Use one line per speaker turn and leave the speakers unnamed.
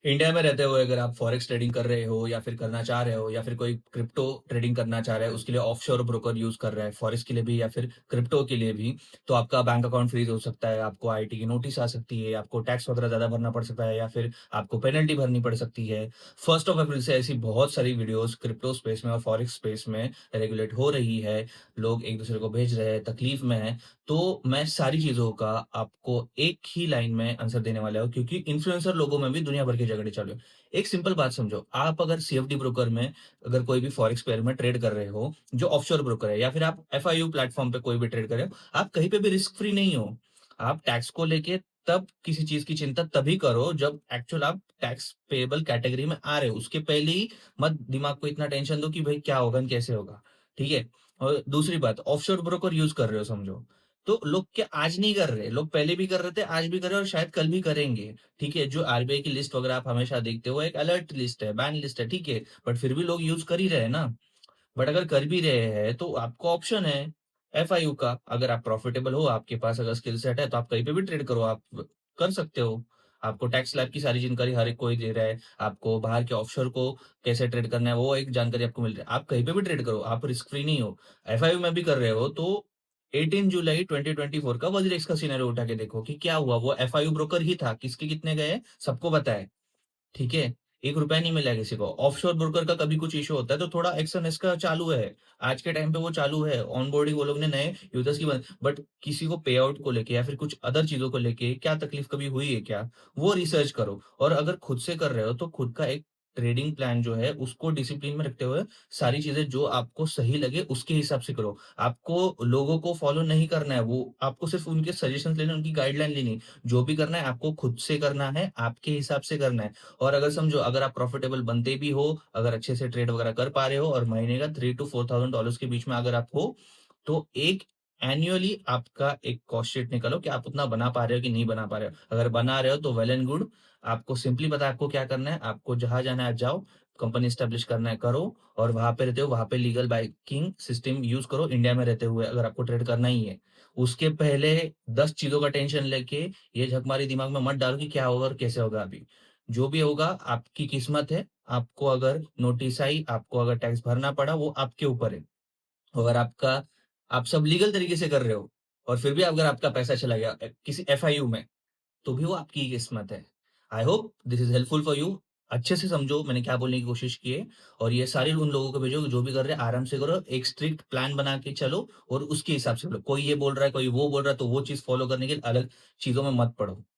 India में रहते हुए अगर आप फॉरेक्स ट्रेडिंग कर रहे हो या फिर करना चाह रहे हो या फिर कोई क्रिप्टो ट्रेडिंग करना चाह रहा है, उसके लिए ऑफशोर ब्रोकर यूज़ कर रहा है, फॉरेक्स के लिए भी या फिर क्रिप्टो के लिए भी, तो आपका बैंक अकाउंट फ्रीज़ हो सकता है, आपको आईटी की नोटिस आ सकती है, आपको टैक्स वगैरह ज़्यादा भरना पड़ सकता है या फिर आपको पेनल्टी भरनी पड़ सकती है। 1st ऑफ अप्रैल से ऐसी बहुत सारी वीडियोज़ क्रिप्टो स्पेस में और फॉरेक्स स्पेस में रेगुलेट हो रही है, लोग एक-दूसरे को भेज रहे हैं, तकलीफ में हैं। तो मैं सारी चीज़ों का आपको एक ही लाइन में आंसर देने वाला हूँ क्योंकि इन्फ्लुएंसर लोगों में भी दुनिया भर के झगड़े चालू हैं। एक सिंपल बात समझो, आप अगर सीएफडी ब्रोकर में अगर कोई भी फॉरेक्स पेयर में ट्रेड कर रहे हो, जो ऑफशोर ब्रोकर है या फिर आप एफआईयू प्लेटफ़ॉर्म पे कोई भी ट्रेड कर रहे हो, आप कहीं पे भी रिस्क फ्री नहीं हो। आप टैक्स को लेके तब किसी चीज़ की चिंता तभी करो जब एक्चुअल आप टैक्स पेएबल कैटेगरी में आ रहे हो। उसके पहले ही मत दिमाग को इतना टेंशन दो कि भई क्या होगा एंड कैसे होगा, ठीक है? और दूसरी बात ऑफशोर ब्रोकर यूज़ कर रहे हो समझो, तो लोग क्या आज नहीं कर रहे, लोग पहले भी कर रहे थे, आज भी कर रहे हैं और शायद कल भी करेंगे। ठीक है, जो आरबीआई की लिस्ट वगैरह आप हमेशा देखते हो, एक अलर्ट लिस्ट है, बैन लिस्ट है, ठीक है, बट फिर भी लोग यूज़ कर ही रहे हैं ना। बट अगर कर भी रहे हैं, तो आपको ऑप्शन है एफआईयू का, अगर आप प्रॉफिटेबल हो, आपके पास अगर स्किल सेट है, तो आप कहीं पे भी ट्रेड करो, आप कर सकते हो। आपको टैक्स स्लैब की सारी जानकारी हर एक कोई दे रहा है, आपको बाहर के ऑफशोर को कैसे ट्रेड करना है, वो एक जानकारी आपको मिल रही है। आप कहीं पे भी ट्रेड करो, आप रिस्क फ्री नहीं हो। एफआईयू में भी कर रहे हो, तो 18 जुलाई 2024 का वज्रएक्स का सिनेरियो उठा के देखो कि क्या हुआ, वो एफआईयू ब्रोकर ही था, किसके कितने गए, सबको पता है। ठीक है? ₹1 नहीं मिला किसी को। ऑफशोर ब्रोकर का कभी कुछ इश्यू होता है तो थोड़ा एक्शन इसका चालू है। आज के टाइम पे वो चालू है। ऑनबोर्डिंग वो लोग ने नए यूज़र्स की बट किसी को पे आउट को लेके या फिर कुछ अदर चीज़ों को लेके क्या तकलीफ कभी हुई है क्या? वो रिसर्च करो और अगर खुद से कर रहे हो तो खुद का एक ट्रेडिंग प्लान जो है उसको डिसिप्लिन में रखते हुए सारी चीज़ें जो आपको सही लगे उसके हिसाब से करो। आपको लोगों को फॉलो नहीं करना है, वो आपको सिर्फ़ उनके सजेशंस लेने हैं, उनकी गाइडलाइन लेनी है। जो भी करना है आपको खुद से करना है, आपके हिसाब से करना है। और अगर समझो अगर आप प्रॉफिटेबल बनते भी हो, अगर अच्छे से ट्रेड वगैरह कर पा रहे हो और महीने का 3 टू $4,000 के बीच में अगर आप हो, तो एक एनुअली आपका एक कॉस्ट शीट निकालो कि आप उतना बना पा रहे हो कि नहीं बना पा रहे हो। अगर बना रहे हो तो वेल एंड गुड। आपको सिंपली पता है आपको क्या करना है, आपको जहाँ जाना है जाओ, कंपनी एस्टेब्लिश करना है करो और वहाँ पे रहते हो, वहाँ पे लीगल बैंकिंग सिस्टम यूज़ करो इंडिया में रहते हुए अगर आपको ट्रेड करना ही है। उसके पहले 10 चीज़ों का टेंशन लेके ये झकमारी दिमाग में मत डालो कि क्या होगा और कैसे होगा अभी। जो भी होगा आपकी किस्मत है, आपको अगर नोटिस आई, आपको अगर टैक्स भरना पड़ा वो आपके ऊपर है। अगर आप सब लीगल तरीके से कर रहे हो और फिर भी अगर आपका पैसा चला गया किसी एफआईयू में, तो भी वो आपकी ही किस्मत है। I hope this is helpful for you. अच्छे से समझो मैंने क्या बोलने की कोशिश की है और ये सारे उन लोगों को भेजो जो भी कर रहे हैं आराम से करो, एक स्ट्रिक्ट प्लान बना के चलो और उसके हिसाब से चलो। कोई ये बोल रहा है, कोई वो बोल रहा है, तो वो चीज़ फॉलो करने के लिए अलग चीज़ों में मत पड़ो।